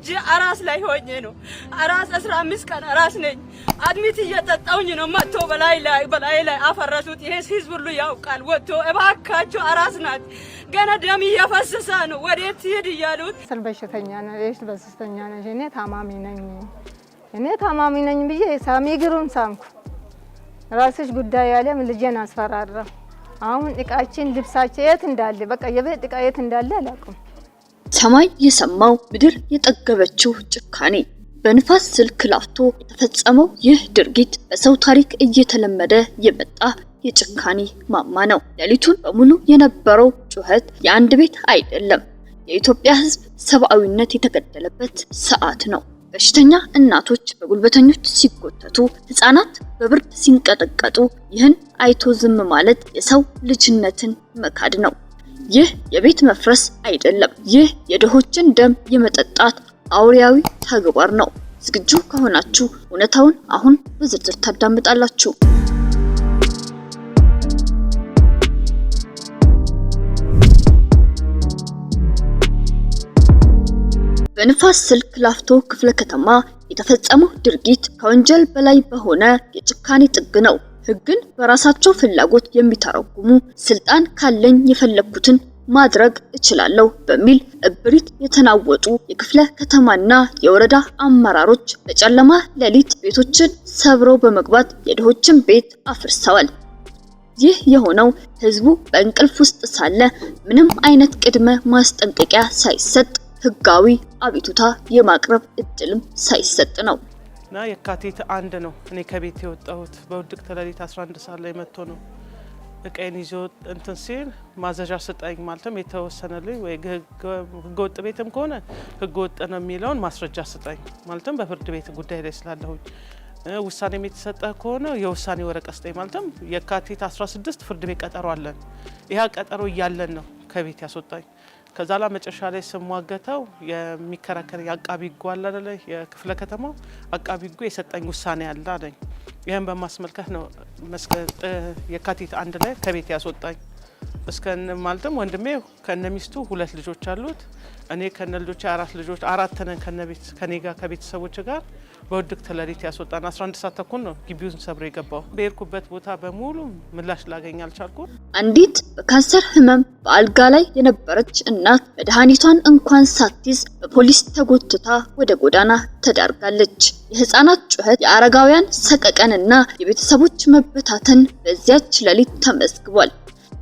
ወልጄ አራስ ላይ ሆኜ ነው። አራስ 15 ቀን አራስ ነኝ። አድሚት እየጠጣውኝ ነው። መጥቶ በላይ ላይ አፈረሱት። ይሄ ህዝብ ሁሉ ያውቃል። ወጥቶ እባካችሁ አራስ ናት ገና ደም እየፈሰሰ ነው ወዴት ሄድ እያሉት ስለ በሽተኛ ነው በሽተኛ ነኝ እኔ ታማሚ ነኝ ብዬ ሳሚ ግሩም ሳምኩ ራስሽ ጉዳይ ያለም ልጄን አስፈራራ። አሁን እቃችን ልብሳችን የት እንዳለ በቃ የቤት እቃ የት እንዳለ አላውቅም። ሰማይ የሰማው ምድር የጠገበችው ጭካኔ በንፋስ ስልክ ላፍቶ የተፈጸመው ይህ ድርጊት በሰው ታሪክ እየተለመደ የመጣ የጭካኔ ማማ ነው። ሌሊቱን በሙሉ የነበረው ጩኸት የአንድ ቤት አይደለም፣ የኢትዮጵያ ሕዝብ ሰብአዊነት የተገደለበት ሰዓት ነው። በሽተኛ እናቶች በጉልበተኞች ሲጎተቱ፣ ህፃናት በብርድ ሲንቀጠቀጡ፣ ይህን አይቶ ዝም ማለት የሰው ልጅነትን መካድ ነው። ይህ የቤት መፍረስ አይደለም፣ ይህ የድሆችን ደም የመጠጣት አውሬያዊ ተግባር ነው። ዝግጁ ከሆናችሁ እውነታውን አሁን በዝርዝር ታዳምጣላችሁ። በንፋስ ስልክ ላፍቶ ክፍለ ከተማ የተፈጸመው ድርጊት ከወንጀል በላይ በሆነ የጭካኔ ጥግ ነው። ህግን በራሳቸው ፍላጎት የሚተረጉሙ ስልጣን ካለኝ የፈለኩትን ማድረግ እችላለሁ በሚል እብሪት የተናወጡ የክፍለ ከተማና የወረዳ አመራሮች በጨለማ ሌሊት ቤቶችን ሰብረው በመግባት የድሆችን ቤት አፍርሰዋል። ይህ የሆነው ህዝቡ በእንቅልፍ ውስጥ ሳለ ምንም አይነት ቅድመ ማስጠንቀቂያ ሳይሰጥ ህጋዊ አቤቱታ የማቅረብ እድልም ሳይሰጥ ነው። ና የካቲት 1 ነው እኔ ከቤት የወጣሁት። በውድቅ ተለሊት 11 ሰዓት ላይ መጥቶ ነው እቀን ይዞ እንትን ሲል ማዘዣ ስጠኝ ማለትም የተወሰነልኝ ወይ ህገወጥ ቤትም ከሆነ ህገወጥ ነው የሚለውን ማስረጃ ስጠኝ ማለትም በፍርድ ቤት ጉዳይ ላይ ስላለሁኝ ውሳኔ የተሰጠ ከሆነ የውሳኔ ወረቀት ስጠኝ ማለትም የካቲት 16 ፍርድ ቤት ቀጠሮ አለን። ይሄ ቀጠሮ እያለን ነው ከቤት ያስወጣኝ። ከዛ ላይ መጨረሻ ላይ ስሟገተው የሚከራከር ያቃቢ ይጓል አይደለ የክፍለ ከተማው አቃቢ ይጓ የሰጠኝ ውሳኔ አለ አለኝ። ይሄን በማስመልከት ነው የካቲት 1 ላይ ከቤት ያስወጣኝ። እስከን ማለትም ወንድሜ ከነሚስቱ 2 ልጆች አሉት። እኔ ከነልጆች 4 ልጆች 4 ነን ከኔ ጋር ከቤተሰቦች ጋር በውድቅ ተለሊት ያስወጣን 11 ሰዓት ተኩል ነው ግቢውን ሰብሮ የገባው። በርኩበት ቦታ በሙሉ ምላሽ ላገኝ አልቻልኩም። አንዲት በካንሰር ህመም በአልጋ ላይ የነበረች እናት መድኃኒቷን እንኳን ሳትይዝ በፖሊስ ተጎትታ ወደ ጎዳና ተዳርጋለች። የህፃናት ጩኸት፣ የአረጋውያን ሰቀቀንና የቤተሰቦች መበታተን በዚያች ሌሊት ተመዝግቧል።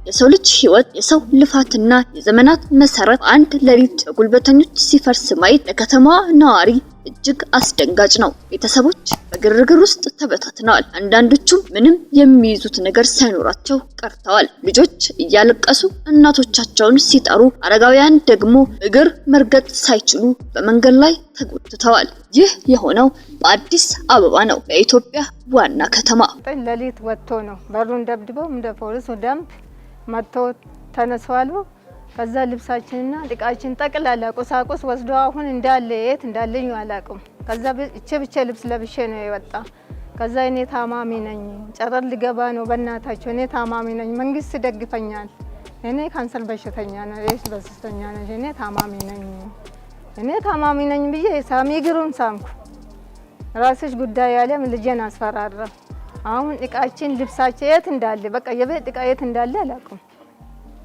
የሰው ልጅ ህይወት፣ የሰው ልፋትና የዘመናት መሰረት አንድ ሌሊት በጉልበተኞች ሲፈርስ ማየት ለከተማዋ ነዋሪ እጅግ አስደንጋጭ ነው። ቤተሰቦች በግርግር ውስጥ ተበታትነዋል። አንዳንዶቹም ምንም የሚይዙት ነገር ሳይኖራቸው ቀርተዋል። ልጆች እያለቀሱ እናቶቻቸውን ሲጠሩ፣ አረጋውያን ደግሞ እግር መርገጥ ሳይችሉ በመንገድ ላይ ተጎትተዋል። ይህ የሆነው በአዲስ አበባ ነው፣ በኢትዮጵያ ዋና ከተማ። ሌሊት ወጥቶ ነው በሩን ደብድበው እንደ ፖሊስ ደንብ መጥቶ ተነስዋሉ። ከዛ ልብሳችንና እቃችን ጠቅላላ ቁሳቁስ ወስዶ አሁን እንዳለ የት እንዳለኝ አላውቅም። ከዛ ብቻ ልብስ ለብሼ ነው የወጣ። ከዛ እኔ ታማሚ ነኝ ጨረር ልገባ ነው በእናታቸው እኔ ታማሚ ነኝ መንግስት ደግፈኛል እኔ ካንሰር በሽተኛ ነኝ እኔ ታማሚ ነኝ ብዬ ሳሚ ግሩም ሳምኩ ራስሽ ጉዳይ ያለም ልጄን አስፈራራ። አሁን እቃችን ልብሳችን የት እንዳለ በቃ የቤት እቃ የት እንዳለ አላውቅም።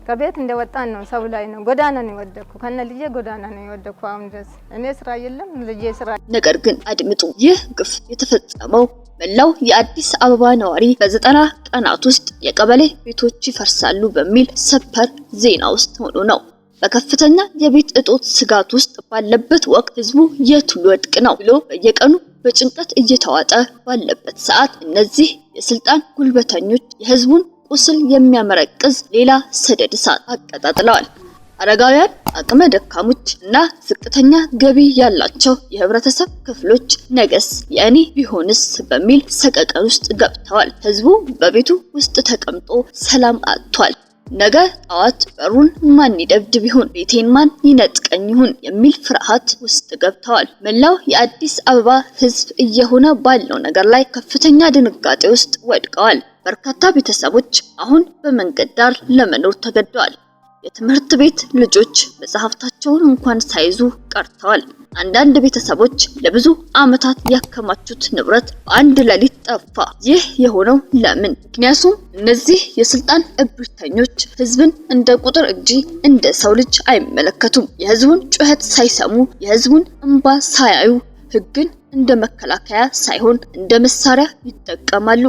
ከቤት እንደወጣን ነው ሰው ላይ ነው ጎዳና ነው የወደኩ ከነ ልጄ ጎዳና ነው የወደኩ። አሁን ድረስ እኔ ስራ የለም ልጄ ስራ። ነገር ግን አድምጡ፣ ይህ ግፍ የተፈጸመው መላው የአዲስ አበባ ነዋሪ በ90 ቀናት ውስጥ የቀበሌ ቤቶች ይፈርሳሉ በሚል ሰበር ዜና ውስጥ ሆኖ ነው። በከፍተኛ የቤት እጦት ስጋት ውስጥ ባለበት ወቅት ህዝቡ የት ሊወድቅ ነው ብሎ በየቀኑ በጭንቀት እየተዋጠ ባለበት ሰዓት እነዚህ የስልጣን ጉልበተኞች የህዝቡን ቁስል የሚያመረቅዝ ሌላ ሰደድ እሳት አቀጣጥለዋል። አረጋውያን፣ አቅመ ደካሞች እና ዝቅተኛ ገቢ ያላቸው የህብረተሰብ ክፍሎች ነገስ የኔ ቢሆንስ በሚል ሰቀቀን ውስጥ ገብተዋል። ህዝቡ በቤቱ ውስጥ ተቀምጦ ሰላም አጥቷል። ነገ ጣዋት በሩን ማን ይደብድብ ይሁን፣ ቤቴን ማን ይነጥቀኝ ይሁን የሚል ፍርሃት ውስጥ ገብተዋል። መላው የአዲስ አበባ ህዝብ እየሆነ ባለው ነገር ላይ ከፍተኛ ድንጋጤ ውስጥ ወድቀዋል። በርካታ ቤተሰቦች አሁን በመንገድ ዳር ለመኖር ተገደዋል። የትምህርት ቤት ልጆች መጽሐፍታቸውን እንኳን ሳይዙ ቀርተዋል። አንዳንድ ቤተሰቦች ለብዙ ዓመታት ያከማቹት ንብረት በአንድ ሌሊት ጠፋ። ይህ የሆነው ለምን? ምክንያቱም እነዚህ የስልጣን እብሪተኞች ህዝብን እንደ ቁጥር እንጂ እንደ ሰው ልጅ አይመለከቱም። የህዝቡን ጩኸት ሳይሰሙ፣ የህዝቡን እንባ ሳያዩ ህግን እንደ መከላከያ ሳይሆን እንደ መሳሪያ ይጠቀማሉ።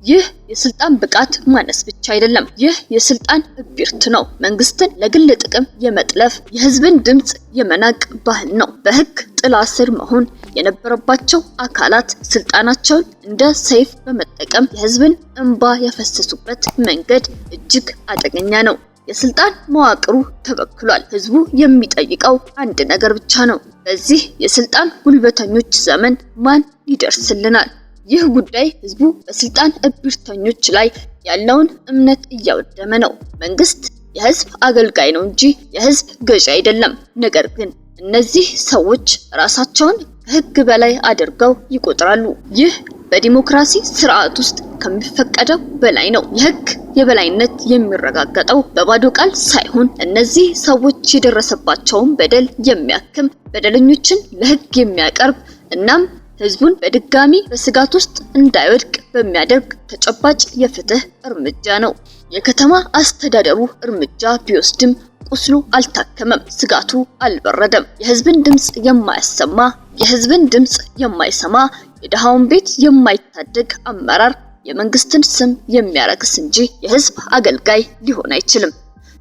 ይህ የስልጣን ብቃት ማነስ ብቻ አይደለም። ይህ የስልጣን እብሪት ነው። መንግስትን ለግል ጥቅም የመጥለፍ የህዝብን ድምጽ የመናቅ ባህል ነው። በህግ ጥላ ስር መሆን የነበረባቸው አካላት ስልጣናቸውን እንደ ሰይፍ በመጠቀም የህዝብን እንባ ያፈሰሱበት መንገድ እጅግ አደገኛ ነው። የስልጣን መዋቅሩ ተበክሏል። ህዝቡ የሚጠይቀው አንድ ነገር ብቻ ነው። በዚህ የስልጣን ጉልበተኞች ዘመን ማን ይደርስልናል? ይህ ጉዳይ ህዝቡ በስልጣን እብሪተኞች ላይ ያለውን እምነት እያወደመ ነው። መንግስት የህዝብ አገልጋይ ነው እንጂ የህዝብ ገዢ አይደለም። ነገር ግን እነዚህ ሰዎች ራሳቸውን ከህግ በላይ አድርገው ይቆጥራሉ። ይህ በዲሞክራሲ ስርዓት ውስጥ ከሚፈቀደው በላይ ነው። የህግ የበላይነት የሚረጋገጠው በባዶ ቃል ሳይሆን እነዚህ ሰዎች የደረሰባቸውን በደል የሚያክም፣ በደለኞችን ለህግ የሚያቀርብ እናም ህዝቡን በድጋሚ በስጋት ውስጥ እንዳይወድቅ በሚያደርግ ተጨባጭ የፍትህ እርምጃ ነው። የከተማ አስተዳደሩ እርምጃ ቢወስድም ቁስሉ አልታከመም፣ ስጋቱ አልበረደም። የህዝብን ድምጽ የማያሰማ፣ የህዝብን ድምጽ የማይሰማ፣ የደሃውን ቤት የማይታደግ አመራር የመንግስትን ስም የሚያረክስ እንጂ የህዝብ አገልጋይ ሊሆን አይችልም።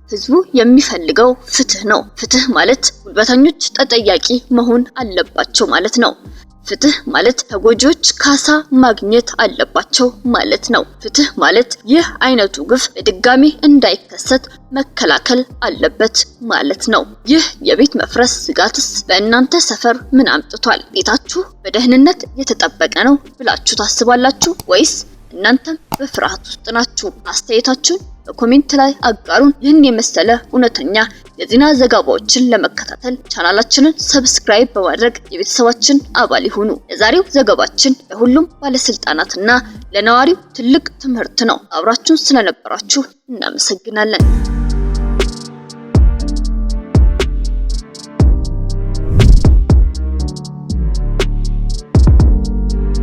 ህዝቡ የሚፈልገው ፍትህ ነው። ፍትህ ማለት ጉልበተኞች ተጠያቂ መሆን አለባቸው ማለት ነው። ፍትህ ማለት ተጎጂዎች ካሳ ማግኘት አለባቸው ማለት ነው። ፍትህ ማለት ይህ አይነቱ ግፍ በድጋሚ እንዳይከሰት መከላከል አለበት ማለት ነው። ይህ የቤት መፍረስ ስጋትስ በእናንተ ሰፈር ምን አምጥቷል? ቤታችሁ በደህንነት የተጠበቀ ነው ብላችሁ ታስባላችሁ ወይስ እናንተም በፍርሃት ውስጥ ናችሁ? አስተያየታችሁን በኮሜንት ላይ አጋሩን። ይህን የመሰለ እውነተኛ የዜና ዘገባዎችን ለመከታተል ቻናላችንን ሰብስክራይብ በማድረግ የቤተሰባችን አባል ይሁኑ። የዛሬው ዘገባችን ለሁሉም ባለስልጣናትና ለነዋሪው ትልቅ ትምህርት ነው። አብራችሁን ስለነበራችሁ እናመሰግናለን።